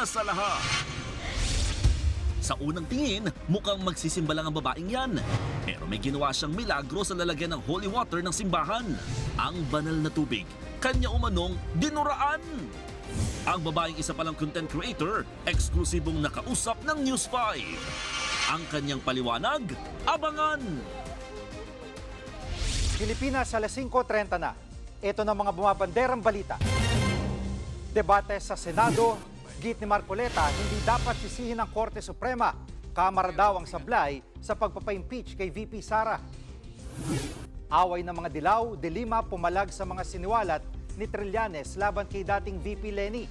sa lahat. Sa unang tingin, mukhang magsisimba lang ang babaeng yan. Pero may ginawa siyang milagro sa lalagyan ng holy water ng simbahan. Ang banal na tubig, kanya umanong dinuraan. Ang babaeng isa palang content creator, eksklusibong nakausap ng News 5. Ang kanyang paliwanag, abangan! Pilipinas, alas 5:30 na. Ito na mga bumabanderang balita. Debate sa Senado, git ni Marcoleta, hindi dapat sisihin ng Korte Suprema. Kamara daw ang sablay sa pagpapa-impeach kay VP Sara. Away ng mga dilaw, dilima pumalag sa mga siniwalat ni Trillanes laban kay dating VP Leni.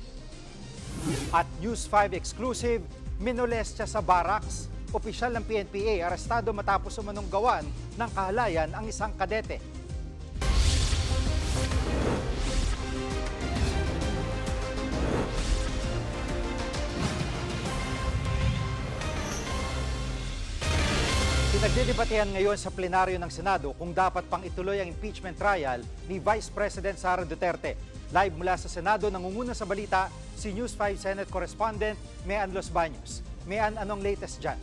At News 5 exclusive, minolestya sa barracks. Opisyal ng PNPA arestado matapos umanong gawan ng kahalayan ang isang kadete. Pinagdidebatehan ngayon sa plenaryo ng Senado kung dapat pang ituloy ang impeachment trial ni Vice President Sara Duterte. Live mula sa Senado, nangunguna sa balita si News 5 Senate Correspondent Mean Los Baños. Mean, anong latest dyan?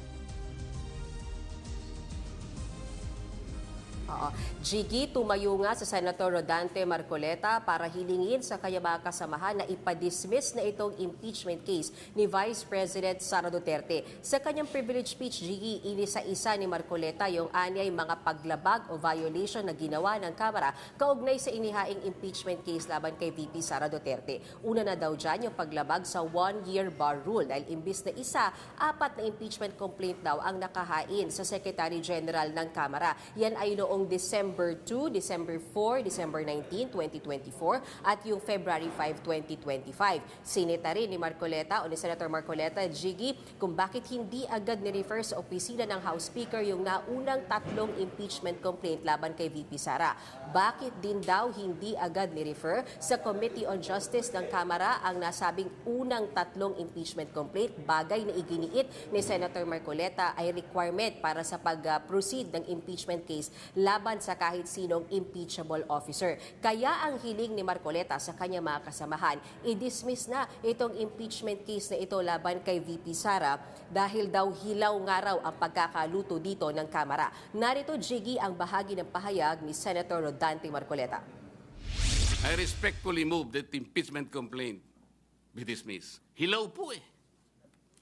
Jiggy, tumayo nga sa Senator Rodante Marcoleta para hilingin sa kanyang mga kasamahan na ipadismiss na itong impeachment case ni Vice President Sara Duterte. Sa kanyang privilege speech, Jiggy, inisa-isa ni Marcoleta yung anyay mga paglabag o violation na ginawa ng Kamara kaugnay sa inihaing impeachment case laban kay VP Sara Duterte. Una na daw dyan yung paglabag sa one-year bar rule dahil imbis na isa, 4 na impeachment complaint daw ang nakahain sa Secretary General ng Kamara. Yan ay noong December 2, December 4, December 19, 2024 at yung February 5, 2025. Sinita rin ni Marcoleta o ni Senator Marcoleta, Jiggy, kung bakit hindi agad ni-refer sa opisina ng House Speaker yung naunang 3 impeachment complaint laban kay VP Sara. Bakit din daw hindi agad ni-refer sa Committee on Justice ng Kamara ang nasabing unang 3 impeachment complaint, bagay na iginiit ni Senator Marcoleta ay requirement para sa pag-proceed ng impeachment case laban sa kahit sinong impeachable officer. Kaya ang hiling ni Marcoleta sa kanyang mga kasamahan, i-dismiss na itong impeachment case na ito laban kay VP Sara dahil daw hilaw nga raw ang pagkakaluto dito ng Kamara. Narito, Jiggy, ang bahagi ng pahayag ni Senator Rodante Marcoleta. I respectfully move that the impeachment complaint be dismissed. Hilaw po eh.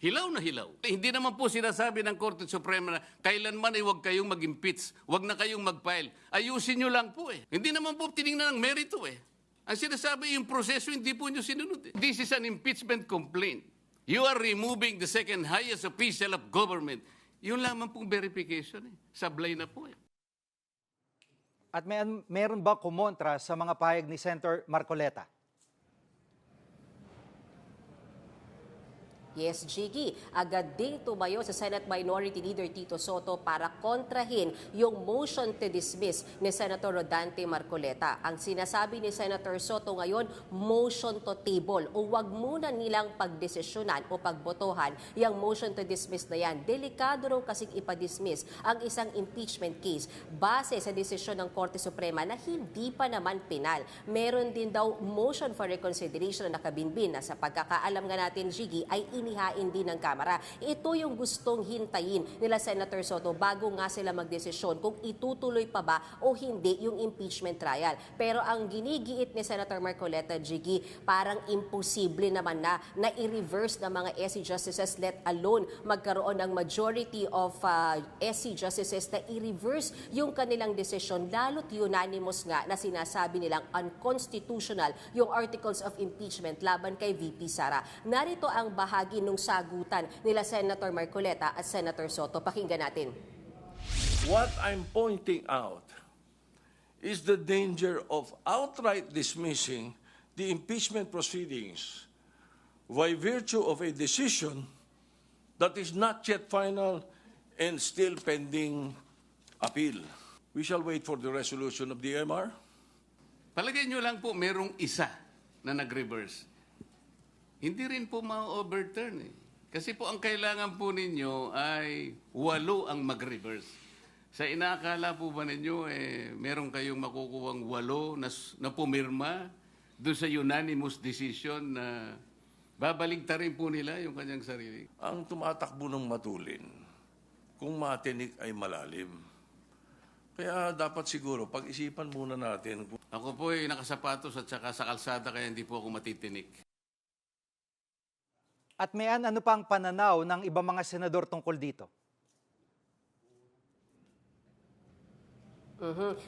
Hilaw na hilaw. Hindi naman po sinasabi ng Korte Suprema na kailanman ay huwag kayong mag-impeach, huwag na kayong mag-file. Ayusin nyo lang po eh. Hindi naman po tinignan ng merito eh. Ang sinasabi yung proseso, hindi po nyo sinunod eh. This is an impeachment complaint. You are removing the second highest official of government. Yun lamang pong verification eh. Sablay na po eh. At meron ba kumontra sa mga pahayag ni Senator Marcoleta? Yes, Jiggy. Agad ding tumayo sa Senate Minority Leader Tito Soto para kontrahin yung motion to dismiss ni Senator Rodante Marcoleta. Ang sinasabi ni Senator Soto ngayon, motion to table o wag muna nilang pagdesisyonan o pagbotohan yung motion to dismiss na yan. Delikado raw kasing ipadismiss ang isang impeachment case base sa desisyon ng Korte Suprema na hindi pa naman penal. Meron din daw motion for reconsideration na nakabinbin na sa pagkakaalam nga natin, Jiggy, ay inihain din ng Kamara. Ito yung gustong hintayin nila Senator Soto bago nga sila magdesisyon kung itutuloy pa ba o hindi yung impeachment trial. Pero ang ginigiit ni Senator Marcoleta, Jiggy, parang imposible naman na i-reverse ng mga SC Justices, let alone magkaroon ng majority of SC Justices na i-reverse yung kanilang desisyon, lalo't unanimous nga na sinasabi nilang unconstitutional yung articles of impeachment laban kay VP Sara. Narito ang bahagi nung sagutan nila Senator Marcoleta at Senator Soto. Pakinggan natin. What I'm pointing out is the danger of outright dismissing the impeachment proceedings by virtue of a decision that is not yet final and still pending appeal. We shall wait for the resolution of the MR. Palagay nyo lang po merong isa na nag-reverse. Hindi rin po ma-overturn eh. Kasi po ang kailangan po ninyo ay 8 ang mag-reverse. Sa inaakala po ba ninyo, meron kayong makukuhang 8 na pumirma doon sa unanimous decision na Babaligtarin po nila yung kanyang sarili. Ang tumatakbo ng matulin, kung matinik ay malalim. Kaya dapat siguro pag-isipan muna natin. Ako po ay nakasapatos at saka sa kalsada kaya hindi po ako matitinik. At Mayan, ano pa ang pananaw ng ibang mga senador tungkol dito?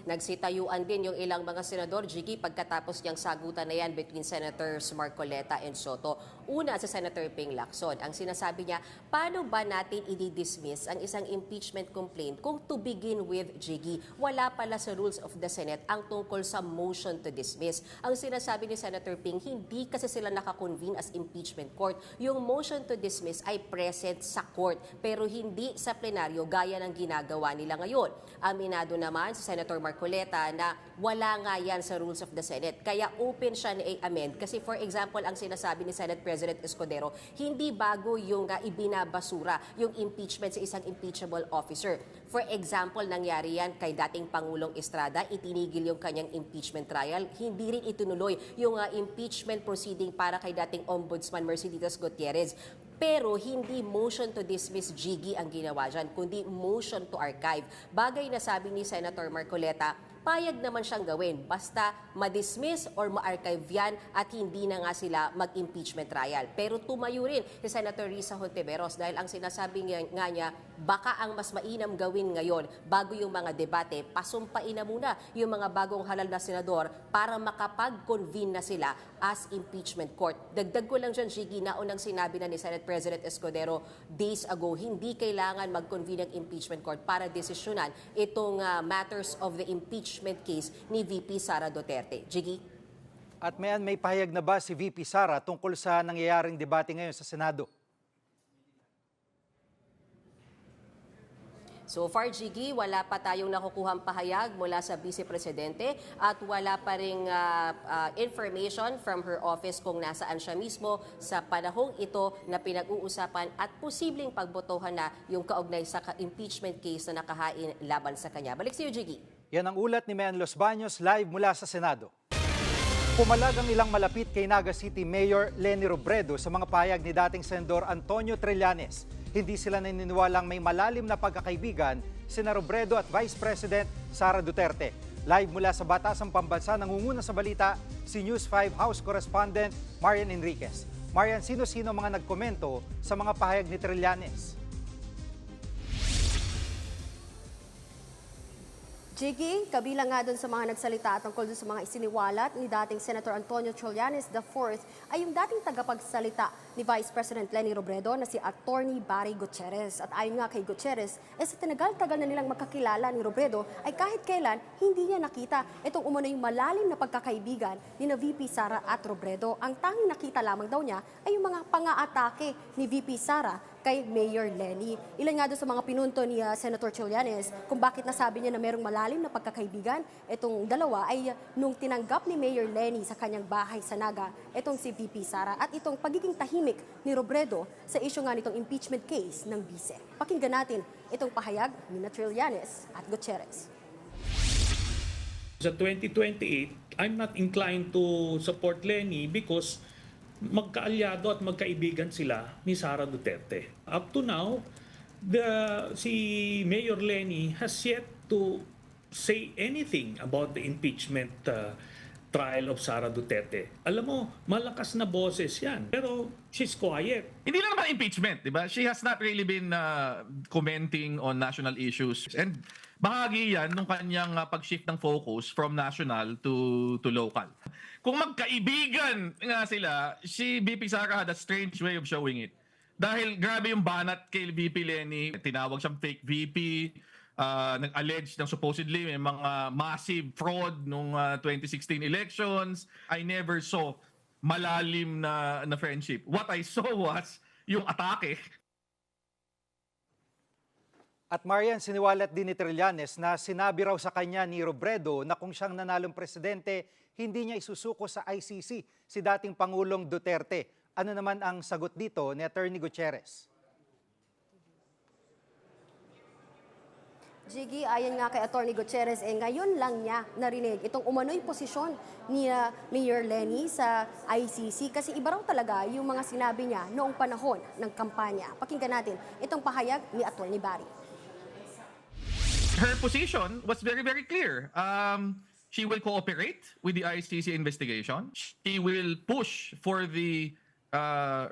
Nagsitayuan din yung ilang mga senador, Jiggy, pagkatapos niyang sagutan na yan between Senators Marcoleta and Soto. Una sa Senator Ping Lacson, ang sinasabi niya, paano ba natin i-dismiss ang isang impeachment complaint kung to begin with, Jiggy, wala pala sa rules of the Senate ang tungkol sa motion to dismiss. Ang sinasabi ni Senator Ping, hindi kasi sila nakakonvene as impeachment court. Yung motion to dismiss ay present sa court, pero hindi sa plenaryo gaya ng ginagawa nila ngayon. Aminado naman si Senator Marcoleta na wala nga yan sa rules of the Senate. Kaya open siya na i-amend. Kasi for example, ang sinasabi ni Senate President Escudero, hindi bago yung ibinabasura yung impeachment sa isang impeachable officer. For example, nangyari yan kay dating Pangulong Estrada, itinigil yung kanyang impeachment trial. Hindi rin itunuloy yung impeachment proceeding para kay dating Ombudsman Mercedes Gutierrez. Pero hindi motion to dismiss, Jiggy, ang ginawa dyan, kundi motion to archive. Bagay na sabi ni Senator Marcoleta, payag naman siyang gawin basta ma-dismiss or ma-archive yan at hindi na nga sila mag-impeachment trial. Pero tumayo rin si Senator Risa Hontiveros dahil ang sinasabi nga niya, baka ang mas mainam gawin ngayon bago yung mga debate, pasumpain na muna yung mga bagong halal na senador para makapag-convene na sila as impeachment court. Dagdag ko lang dyan, Jiggy, naunang sinabi na ni Senate President Escudero days ago, hindi kailangan mag-convene ng impeachment court para desisyonan itong matters of the impeachment case ni VP Sara Duterte. Jiggy? At Mayan, may pahayag na ba si VP Sara tungkol sa nangyayaring debate ngayon sa Senado? So far, Jiggy, wala pa tayong nakukuhang pahayag mula sa Vice Presidente at wala pa ring information from her office kung nasaan siya mismo sa panahong ito na pinag-uusapan at posibleng pagbotohan na yung kaugnay sa impeachment case na nakahain laban sa kanya. Balik sa iyo, Jiggy. Yan ang ulat ni Mayan Los Baños live mula sa Senado. Pumalag ang ilang malapit kay Naga City Mayor Leni Robredo sa mga pahayag ni dating Senador Antonio Trillanes. Hindi sila naniniwalang may malalim na pagkakaibigan sina Robredo at Vice President Sara Duterte. Live mula sa Batasang Pambansa, nangunguna sa balita si News 5 House Correspondent Marian Enriquez. Marian, sino-sino mga nagkomento sa mga pahayag ni Trillanes? Jiggy, kabilang nga doon sa mga nagsalita tungkol doon sa mga isiniwalat ni dating Senator Antonio Trillanes IV ay yung dating tagapagsalita ni Vice President Leni Robredo na si Attorney Barry Gutierrez. At ayon nga kay Gutierrez, sa tinagal-tagal na nilang magkakilala ni Robredo ay kahit kailan hindi niya nakita itong umano yung malalim na pagkakaibigan ni na VP Sara at Robredo. Ang tanging nakita lamang daw niya ay yung mga pang-aatake ni VP Sara kay Mayor Leni. Ilan nga doon sa mga pinunto ni Senator Trillanes kung bakit nasabi niya na merong malalim na pagkakaibigan. Itong dalawa ay nung tinanggap ni Mayor Leni sa kanyang bahay sa Naga, itong si VP Sara at itong pagiging tahimik ni Robredo sa isyu nga nitong impeachment case ng Vice. Pakinggan natin itong pahayag ni Trillanes at Gutierrez. Sa 2028, I'm not inclined to support Leni because magkaalyado at magkaibigan sila ni Sara Duterte. Up to now, si Mayor Leni has yet to say anything about the impeachment trial of Sara Duterte. Alam mo, malakas na boses yan, pero she's quiet. Hindi lang naman impeachment, di ba? She has not really been commenting on national issues. And bahagi yan nung kanyang pag-shift ng focus from national to local. Kung magkaibigan nga sila, si VP Sara had a strange way of showing it. Dahil grabe yung banat kay VP Leni, tinawag siyang fake VP, nag-allege ng supposedly may mga massive fraud nung 2016 elections. I never saw malalim na friendship. What I saw was yung atake. At Marian, siniwalat din ni Trillanes na sinabi raw sa kanya ni Robredo na kung siyang nanalong presidente, hindi niya isusuko sa ICC si dating Pangulong Duterte. Ano naman ang sagot dito ni Attorney Gutierrez? Jiggy, ayon nga kay Atty. Gutierrez, ngayon lang niya narinig itong umano'y posisyon ni Mayor Lenny sa ICC kasi iba raw talaga yung mga sinabi niya noong panahon ng kampanya. Pakinggan natin itong pahayag ni Atty. Barry. Her position was very, very clear. She will cooperate with the ICC investigation. She will push for the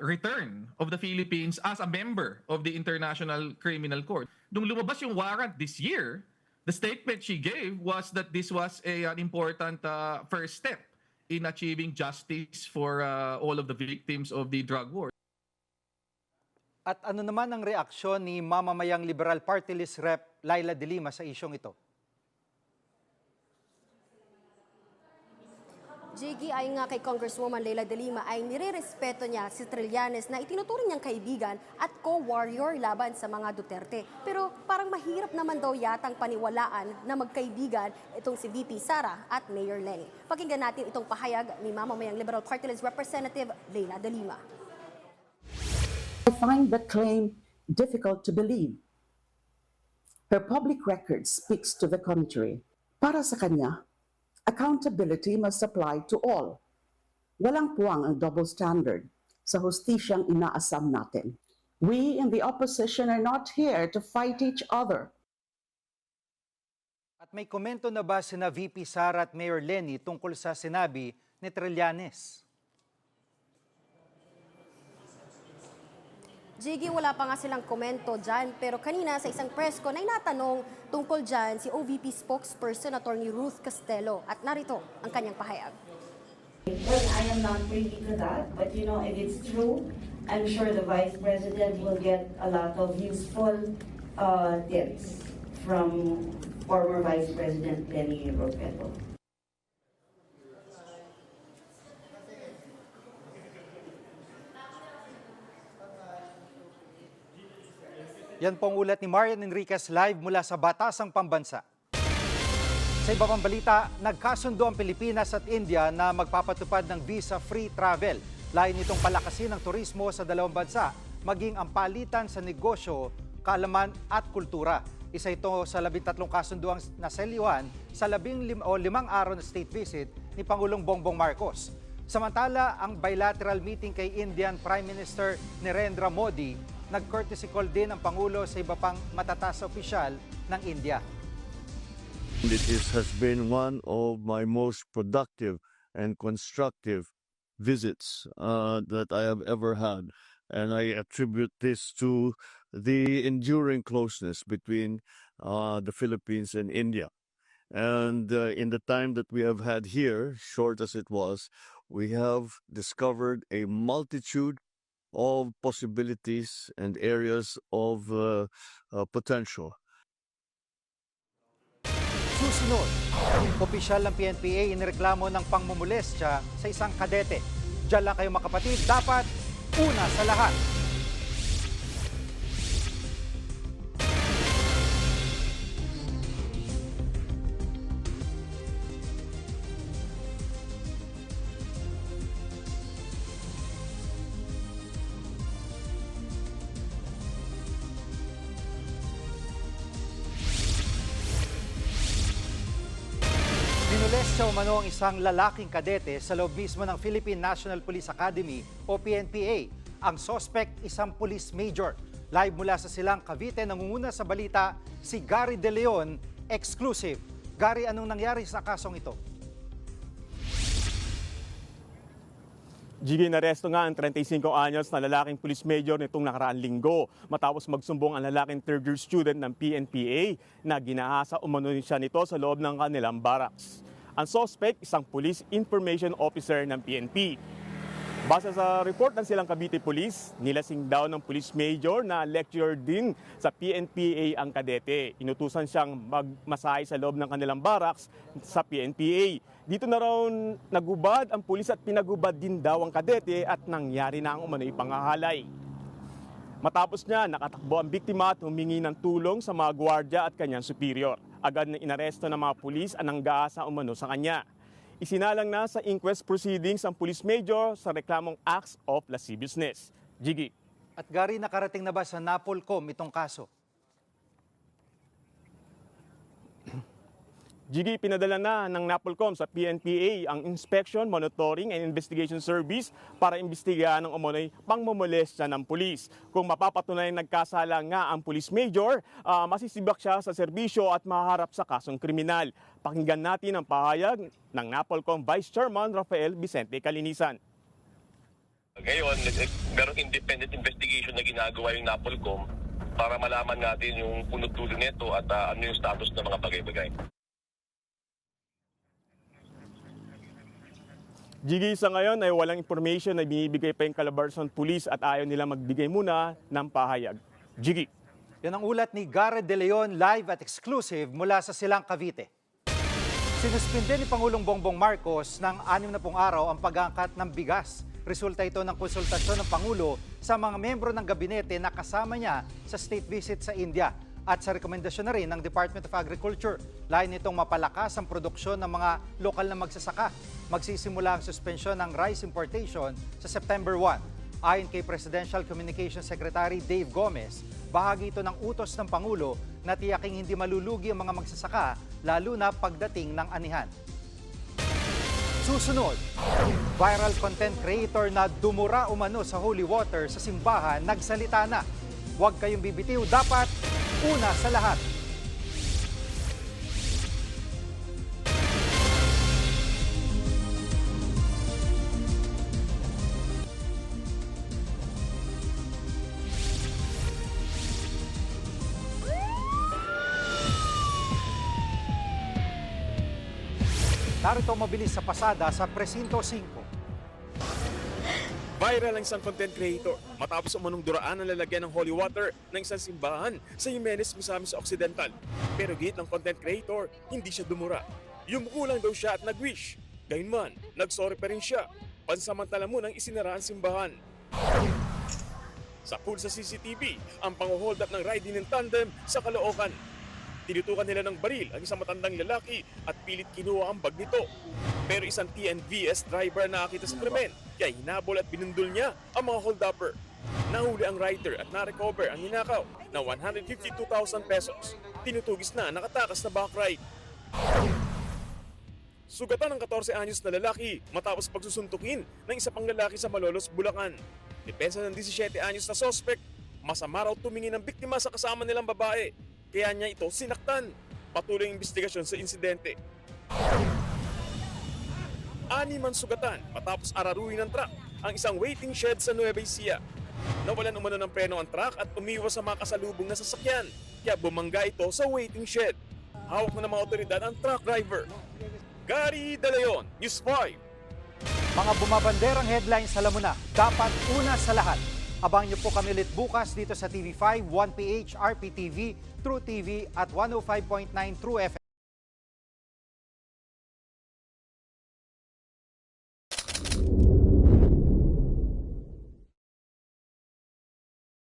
return of the Philippines as a member of the International Criminal Court. Nung lumabas yung warrant this year, the statement she gave was that this was an important first step in achieving justice for all of the victims of the drug war. At ano naman ang reaksyon ni mamamayang Liberal Party List Rep. Laila De Lima sa isyong ito? Jiggy, ayon nga kay Congresswoman Laila De Lima ay nirerespeto niya si Trillanes na itinuturing niyang kaibigan at co-warrior laban sa mga Duterte. Pero parang mahirap naman daw yatang paniwalaan na magkaibigan itong si VP Sara at Mayor Lenny. Pakinggan natin itong pahayag ni mamamayang Liberal Party List Representative Laila De Lima. I find the claim difficult to believe. Her public record speaks to the contrary. Para sa kanya, accountability must apply to all. Walang puwang ang double standard sa hustisyang inaasam natin. We in the opposition are not here to fight each other. At may komento na ba sina VP Sara at Mayor Lenny tungkol sa sinabi ni Trillanes? Jiggy, wala pa nga silang komento dyan, pero kanina sa isang press con ay natanong tungkol dyan si OVP spokesperson Atty. Ruth Castelo at narito ang kanyang pahayag. Well, I am not privy to that, but if it's true, I'm sure the Vice President will get a lot of useful tips from former Vice President Lenny Robredo. Yan pong ulat ni Marian Enriquez live mula sa Batasang Pambansa. Sa iba pang balita, nagkasundo ang Pilipinas at India na magpapatupad ng visa-free travel. Layo nitong palakasin ang turismo sa dalawang bansa, maging ang palitan sa negosyo, kaalaman at kultura. Isa ito sa 13 kasunduang naselyuhan sa 5 araw na state visit ni Pangulong Bongbong Marcos. Samantala, ang bilateral meeting kay Indian Prime Minister Narendra Modi, nag-courtesy call din ang Pangulo sa iba pang matataas na opisyal ng India. It has been one of my most productive and constructive visits that I have ever had. And I attribute this to the enduring closeness between the Philippines and India. And in the time that we have had here, short as it was, we have discovered a multitude of possibilities and areas of potential. Susunod, opisyal ng PNPA inireklamo ng pangmumulestya sa isang kadete. Diyan lang kayo makapatid, dapat una sa lahat. Minulestya umano ang isang lalaking kadete sa loob mismo ng Philippine National Police Academy o PNPA. Ang suspect, isang police major. Live mula sa Silang, Cavite, nangunguna sa balita si Gary De Leon, exclusive. Gary, anong nangyari sa kasong ito? Jiggy, naresto nga ang 35 anyos na lalaking police major nitong nakaraang linggo matapos magsumbong ang lalaking third-year student ng PNPA na ginahasa umano siya nito sa loob ng kanilang barracks. Ang suspect, isang police information officer ng PNP. Base sa report ng Silang Cavite Police, nilasing daw ng police major na lecturer din sa PNPA ang kadete. Inutusan siyang magmasahe sa loob ng kanilang barracks sa PNPA. Dito na raw nagubad ang pulis at pinagubad din daw ang kadete at nangyari na ang umano'y pangahalay. Matapos niya, nakatakbo ang biktima at humingi ng tulong sa mga gwardya at kanyang superior. Agad na inaresto ng mga pulis ang nanggaasa umano sa kanya. Isinalang na sa inquest proceedings ang police major sa reklamong acts of lasciviousness. Jiggy. At Gary, nakarating na ba sa NAPOLCOM itong kaso? Gigi, pinadala na ng NAPOLCOM sa PNPA ang Inspection, Monitoring and Investigation Service para imbestigahan ng umunoy pangmomolestya ng pulis. Kung mapapatunayan nagkasala nga ang police major, masisibak siya sa serbisyo at maharap sa kasong kriminal. Pakinggan natin ang pahayag ng NAPOLCOM Vice Chairman Rafael Vicente Calinisan. Ngayon, merong independent investigation na ginagawa yung NAPOLCOM para malaman natin yung punot-dulo nito at ano yung status ng mga bagay-bagay. Gigi, sa ngayon ay walang information na binibigay pa yung Calabarzon Police at ayaw nila magbigay muna ng pahayag. Gigi. Yan ang ulat ni Garrett De Leon, live at exclusive mula sa Silang, Cavite. Sinuspinde ni Pangulong Bongbong Marcos ng 60 araw ang pag-angkat ng bigas. Resulta ito ng konsultasyon ng Pangulo sa mga membro ng gabinete na kasama niya sa state visit sa India at sa rekomendasyon na rin ng Department of Agriculture. Lain nitong mapalakas ang produksyon ng mga lokal na magsasaka. Magsisimula ang suspensyon ng rice importation sa September 1. Ayon kay Presidential Communications Secretary Dave Gomez, bahagi ito ng utos ng Pangulo na tiyaking hindi malulugi ang mga magsasaka, lalo na pagdating ng anihan. Susunod, viral content creator na dumura umano sa holy water sa simbahan, nagsalita na. Huwag kayong bibitiw, dapat una sa lahat. Narito mabilis sa pasada sa Presinto 5. Viral ang isang content creator matapos umanong duraan ang lalagyan ng holy water ng isang simbahan sa Jimenez, Misamis Occidental. Pero gate ng content creator, hindi siya dumura. Yumuko lang daw siya at nag-wish. Gayunman, nag-sorry pa rin siya. Pansamantala munang isinara ang simbahan. Sa pool sa CCTV, ang pang-hold up ng riding ng tandem sa Caloocan. Tinutukan nila ng baril ang isang matandang lalaki at pilit kinuha ang bag nito. Pero isang TNVS driver na nakita sa krimen, kaya hinabol at binundol niya ang mga hold-upper. Nahuli ang rider at na-recover ang ninakaw na 152,000 pesos. Tinutugis na nakatakas na back ride. Sugatan ng 14 anyos na lalaki matapos pagsusuntukin ng isa pang lalaki sa Malolos, Bulacan. Depensa ng 17 anyos na suspect, masama raw tumingin ng biktima sa kasama nilang babae. Kaya niya ito sinaktan. Patuloy ang investigasyon sa insidente. 6 sugatan matapos araruhin ng truck ang isang waiting shed sa Nueva Ecija. Nawalan umano ng preno ang truck at umiwas sa mga kasalubong na sasakyan. Kaya bumangga ito sa waiting shed. Hawak na ng mga otoridad ang truck driver. Gary De Leon, News 5. Mga bumabanderang headlines sa Lamuna, dapat una sa lahat. Abang niyo po kami ulit bukas dito sa TV5, 1PH, RPTV, True TV at 105.9 True FM.